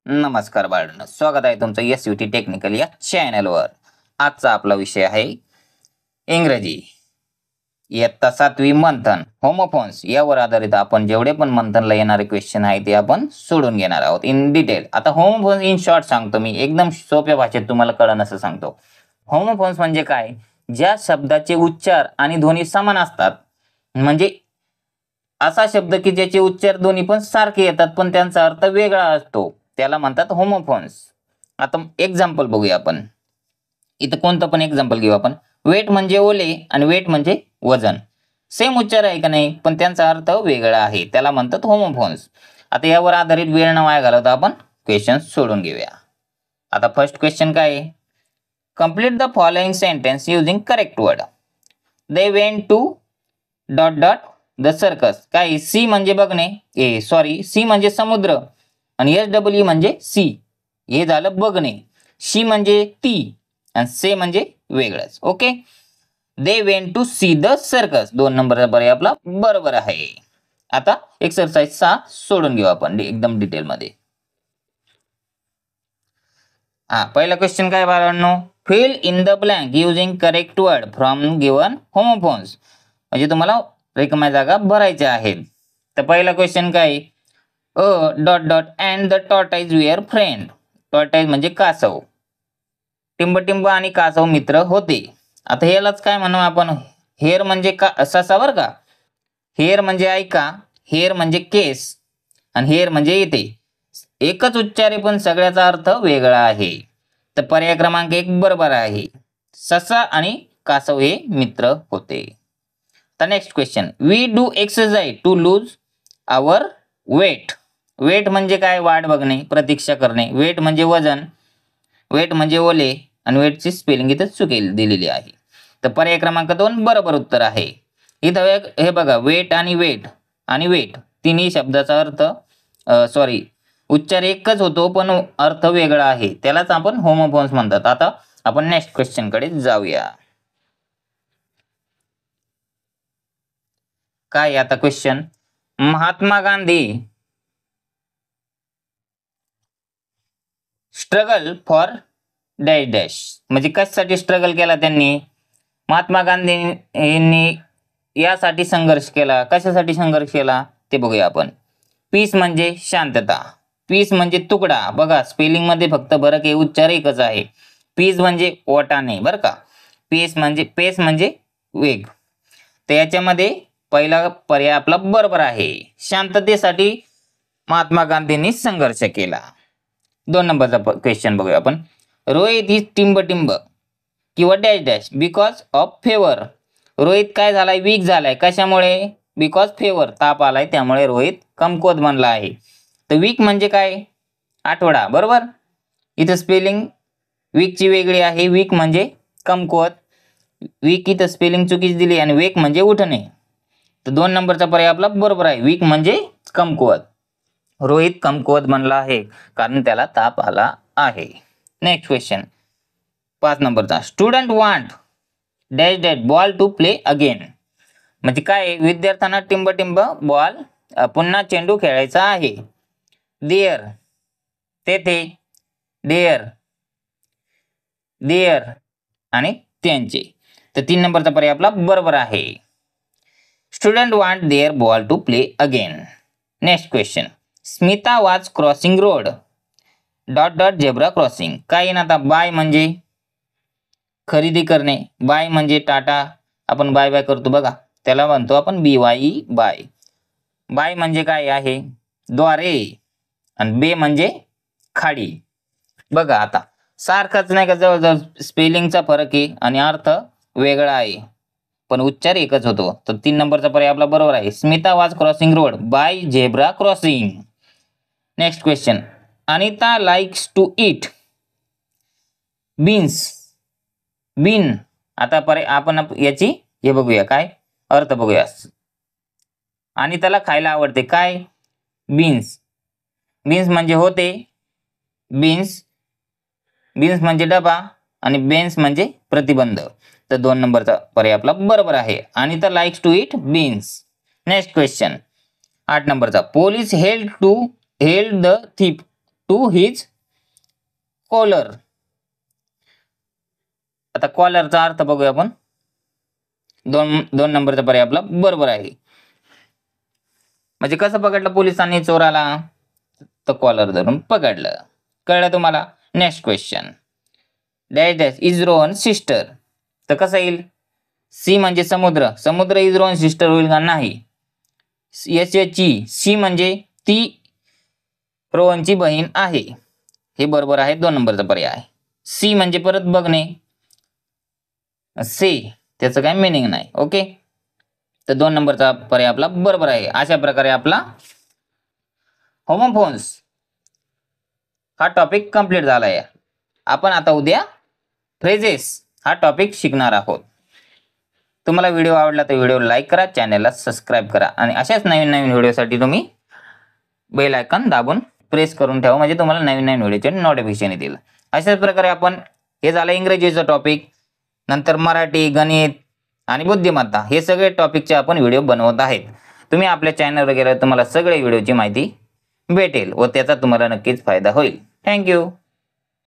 नमस्कार बाळांनो, स्वागत आहे तुमचं SVT टेक्निकल या चॅनलवर। आजचा आपला विषय आहे इंग्रजी इयत्ता 7वी मंथन होमोफोन्स। यावर आधारित आपण जेवढे पण मंथनला येणारे क्वेश्चन आहे ते आपण सोडून घेणार आहोत इन डिटेल। आता होमोफोन्स इन शॉर्ट सांगतो मी, एकदम सोप्या भाषेत तुम्हाला कळेल असं सांगतो। होमोफोन्स म्हणजे काय? ज्या शब्दाचे उच्चार आणि ध्वनी समान असतात, म्हणजे असा शब्द की ज्याचे उच्चार दोन्ही पण सारखे येतात पण त्यांचा अर्थ वेगळा असतो, त्याला म्हणतात होमोफोन्स। आता एक्झाम्पल बघूया आपण। इथं कोणतं पण एक्झाम्पल घेऊ आपण। वेट म्हणजे ओले आणि वेट म्हणजे वजन, सेम उच्चार आहे का नाही, पण त्यांचा अर्थ वेगळा आहे, त्याला म्हणतात होमोफोन्स। आता यावर आधारित वेळ न वाया घालवता आपण क्वेश्चन सोडून घेऊया। आता फर्स्ट क्वेश्चन काय आहे? Complete the following sentence using correct word. They went to dot dot the circus. काय? सी म्हणजे बघणे, सी म्हणजे समुद्र आणि SW म्हणजे सी, हे झालं बघणे। शी म्हणजे ती आणि से म्हणजे वेगळंच। Okay, they went to see the circus. 2 नंबरचा पर्याय आपला बरोबर आहे। आता एक्सरसाइज 6 सोडून घेऊ आपण एकदम डिटेल मध्ये। पहिला क्वेश्चन काय बाळांनो? Fill in the blank using correct word from given homophones. म्हणजे तुम्हाला रिकाम्या जागा भरायच्या आहेत। तर पहिला क्वेश्चन काय? Dot dot and the tortoise were friend. Tortoise म्हणजे कासव, टिंब आणि कासव मित्र होते। आता यालाच काय म्हणू आपण? हेअर म्हणजे ससा बरं का। हेअर म्हणजे ऐका, हेअर म्हणजे केस आणि हेअर म्हणजे येते, एकच उच्चार आहे पण सगळ्याचा अर्थ वेगळा आहे। तर पर्याय क्रमांक 1 बरोबर आहे। ससा आणि कासव हे मित्र होते। तर next question, we do exercise to lose our weight. Weight म्हणजे काय? वाट बघणे, प्रतीक्षा करणे। वेट म्हणजे वजन, वेट म्हणजे ओले आणि वेटची स्पेलिंग इथे चुकीला दिलेली आहे। तर पर्याय क्रमांक 2 बरोबर उत्तर आहे। इथं हे बघा, वेट आणि वेट तिन्ही शब्दाचा अर्थ उच्चार एकच होतो पण अर्थ वेगळा आहे, त्यालाच आपण होमोफोन्स म्हणतात। आता आपण नेक्स्ट क्वेश्चन कडे जाऊया। काय आता question? Mahatma Gandhi struggle for dash dash. म्हणजे कशासाठी स्ट्रगल केला त्यांनी? महात्मा गांधींनी यासाठी संघर्ष केला। कशासाठी संघर्ष केला ते बघूया आपण। पीस म्हणजे शांतता, पीस म्हणजे तुकडा। बघा स्पेलिंग मध्ये फक्त फरक आहे, उच्चार एकच आहे। पीस म्हणजे वाटाणे बरं का, पेस म्हणजे वेग। तर याच्यामध्ये पहिला पर्याय आपला बरोबर आहे। शांततेसाठी महात्मा गांधींनी संघर्ष केला। 2 नंबरचा क्वेश्चन बघूया आपण। रोहित इज टिंब किंवा dash dash because of favour. Rohit काय झालाय? वीक झालाय। कशामुळे? बिकॉज फेवर, ताप आलाय त्यामुळे रोहित कमकुवत बनला आहे। तर वीक म्हणजे काय? आठवडा, बरोबर। इथं स्पेलिंग वीकची वेगळी आहे, वीक म्हणजे कमकुवत। वीक इथं स्पेलिंग चुकीची दिली आणि वेक म्हणजे उठणे। तर 2 नंबरचा पर्याय आपला बरोबर आहे, वीक म्हणजे कमकुवत। रोहित कमकुवत बनला आहे कारण त्याला ताप आला आहे। नेक्स्ट क्वेश्चन 5 नंबरचा, student want dash dash ball to play again. म्हणजे काय? विद्यार्थ्यांना टिंब बॉल पुन्हा चेंडू खेळायचा आहे। देअर तेथे, देअर आणि त्यांचे। तर 3 नंबरचा पर्याय आपला बरोबर आहे। Student want their ball to play again. Next question, Smita was crossing road dot dot zebra crossing. काय ना, आता बाय म्हणजे खरेदी करणे, बाय म्हणजे टाटा, आपण बाय बाय करतो बघा, त्याला म्हणतो आपण BYE बाय। बाय म्हणजे काय आहे? द्वारे आणि बे म्हणजे खाडी। बघा आता सारखाच नाही का, जवळजवळ स्पेलिंगचा फरक आहे आणि अर्थ वेगळा आहे पण उच्चार एकच होतो। तर 3 नंबरचा पर्याय आपला बरोबर आहे। Smita was crossing road by zebra crossing. Next question, Anita likes to eat beans. Bean, आता आपण याची हे बघूया, काय अर्थ बघूया। अनिताला खायला आवडते काय? बीन्स। बीन्स म्हणजे होते, बीन्स म्हणजे डबा आणि बेन्स म्हणजे प्रतिबंध। तर 2 नंबरचा पर्याय आपला बरोबर आहे, Anita likes to eat beans. Next question 8 नंबरचा, police held the thief to his collar. आता कॉलरचा अर्थ बघूया आपण. दोन नंबरचा पर्याय आपला बरोबर आहे. म्हणजे कसं पकडलं पोलिसांनी चोराला, तर कॉलर धरून पकडलं. कळलं तुम्हाला. Next question. Dash dash is Rohan sister. तर कसं येईल. सी म्हणजे समुद्र, समुद्र इज रोहन सिस्टर होईल का नाही. एस एच ई सी म्हणजे ती रोहनची बहीण आहे. हे बरोबर आहे. 2 नंबरचा पर्याय आहे. सी म्हणजे परत बघणे, सी त्याचं काही मिनिंग नाही. ओके, तर 2 नंबरचा पर्याय आपला बरोबर आहे. अशा प्रकारे आपला होमोफोन्स हा टॉपिक कंप्लीट झाला आहे. आपण आता उद्या फ्रेजेस हा टॉपिक शिकणार आहोत. तुम्हाला व्हिडिओ आवडला तर व्हिडिओ लाईक करा, चॅनलला सबस्क्राईब करा आणि अशाच नवीन नवीन व्हिडिओसाठी तुम्ही बेल आयकॉन दाबून प्रेस करून ठेवा, म्हणजे तुम्हाला नवीन नवीन व्हिडिओचे नोटिफिकेशन येतील. अशाच प्रकारे आपण हे झालं इंग्रजीचं टॉपिक. नंतर मराठी, गणित आणि बुद्धिमत्ता हे सगळे टॉपिकचे आपण व्हिडिओ बनवत आहेत. तुम्ही आपल्या चॅनलवर गेल्यावर तुम्हाला सगळे व्हिडिओची माहिती भेटेल व त्याचा तुम्हाला नक्कीच फायदा होईल. थँक्यू.